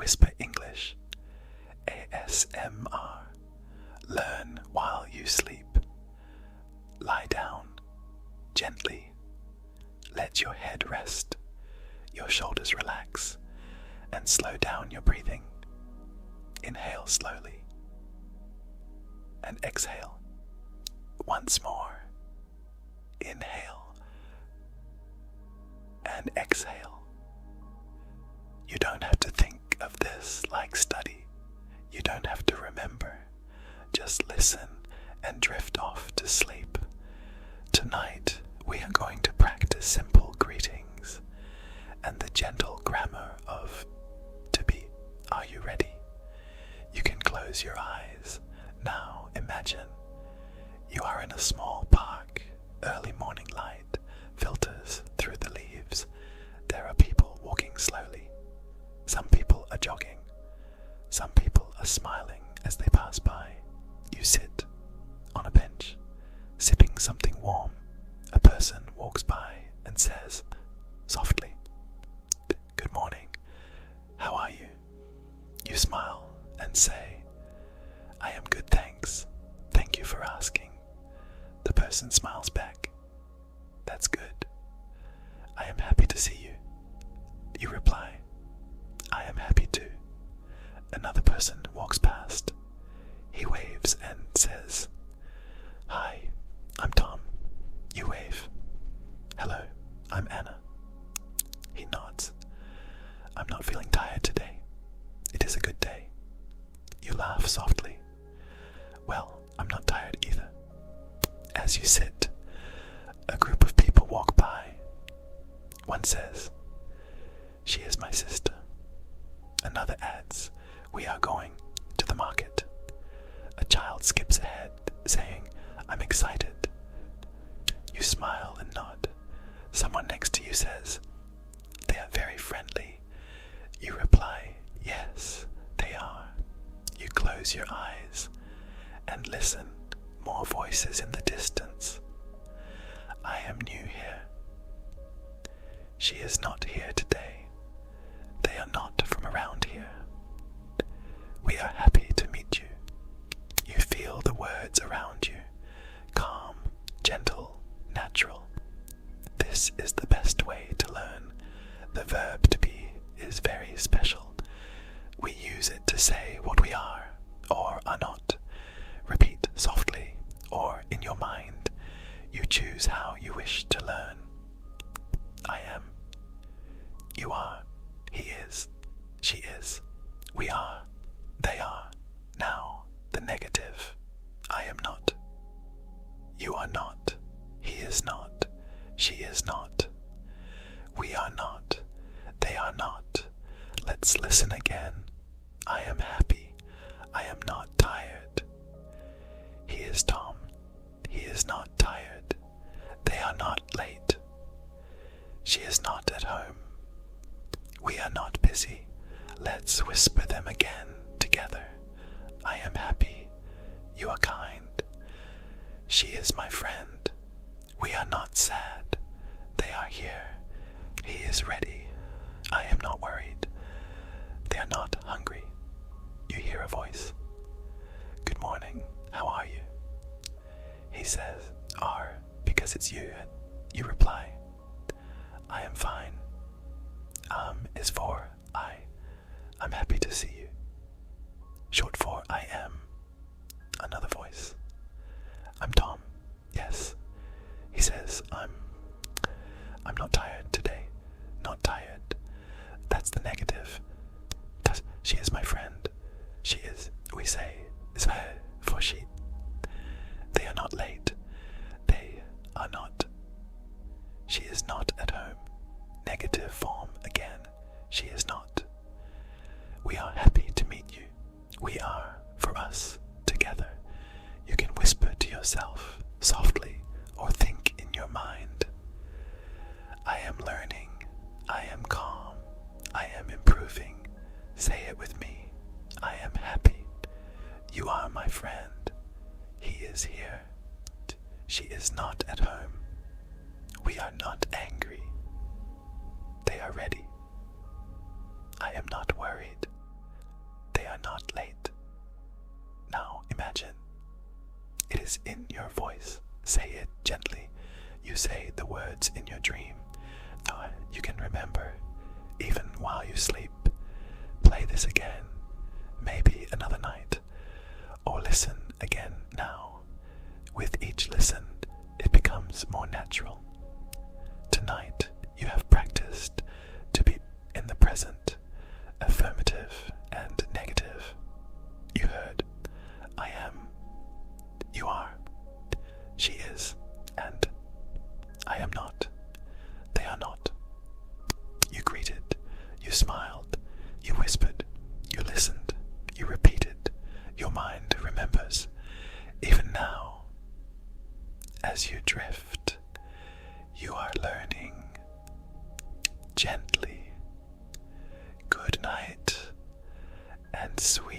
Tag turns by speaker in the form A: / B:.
A: Whisper English, ASMR. Learn while you sleep. Lie down, gently. Let your head rest, your shoulders relax, and slow down your breathing. Inhale slowly, and exhale. Once more. Inhale, and exhale. You don't have to think of this like study. You don't have to remember. Just listen and drift off to sleep. Tonight, we are going to practice simple greetings and the gentle grammar of to be. Are you ready? You can close your eyes. Now imagine you are in a small park. Early morning light filters through the leaves. There are people walking slowly. Some people are jogging. Some people are smiling as they pass by. You sit on a bench, sipping something warm. A person walks by and says, softly, "Good morning. How are you?" You smile and say, "I am good, thanks. Thank you for asking." The person smiles back. "That's good. I am happy to see you." You reply, "I am happy too." Another person walks past. He waves and says, "Hi, I'm Tom." You wave. "Hello, I'm Anna." He nods. "I'm not feeling tired today. It is a good day." You laugh softly. "Well, I'm not tired either." As you sit, a group of people walk by. One says, "She is my sister." Another adds, "We are going to the market." A child skips ahead, saying, "I'm excited." You smile and nod. Someone next to you says, "They are very friendly." You reply, "Yes, they are." You close your eyes and listen. More voices in the distance. "I am new here." "She is not here today." "They are not from around here." "We are happy to meet you." You feel the words around you. Calm, gentle, natural. This is the best way to learn. The verb to be is very special. We use it to say what we are or are not. Repeat softly or in your mind. You choose how you wish to learn. I am. You are. He is. She is. We are. They are. Now, the negative. I am not. You are not. He is not. She is not. We are not. They are not. Let's listen again. I am happy. I am not tired. He is Tom. He is not tired. They are not late. She is not at home. We are not busy. Let's whisper them again together. I am happy. You are kind. She is my friend. We are not sad. They are here. He is ready. I am not worried. They are not hungry. You hear a voice. Good morning. How are you? He says, "Are," because it's you. You reply, "I am fine." Is for I. I'm happy to see you. Short for I am. Another voice. I'm Tom. Yes. He says, I'm not tired today. Not tired. That's the negative. She is my friend. She is, we say, is her for she. They are not late. They are not. She is not at home. Negative form again. She is not. We are happy to meet you. We are, for us, together. You can whisper to yourself, softly, or think in your mind. I am learning. I am calm. I am improving. Say it with me. I am happy. You are my friend. He is here. She is not at home. We are not angry. They are ready. I am not worried. you say the words in your dream. You can remember even while you sleep. Play this again, maybe another night, or listen again now. With each listen, it becomes more natural. Tonight, you have practiced to be in the present, affirmative and negative. You heard, I am, you are, she is, and I am not, they are not. You greeted, you smiled, you whispered, you listened, you repeated, your mind remembers. Even now, as you drift, you are learning gently. Good night and sweet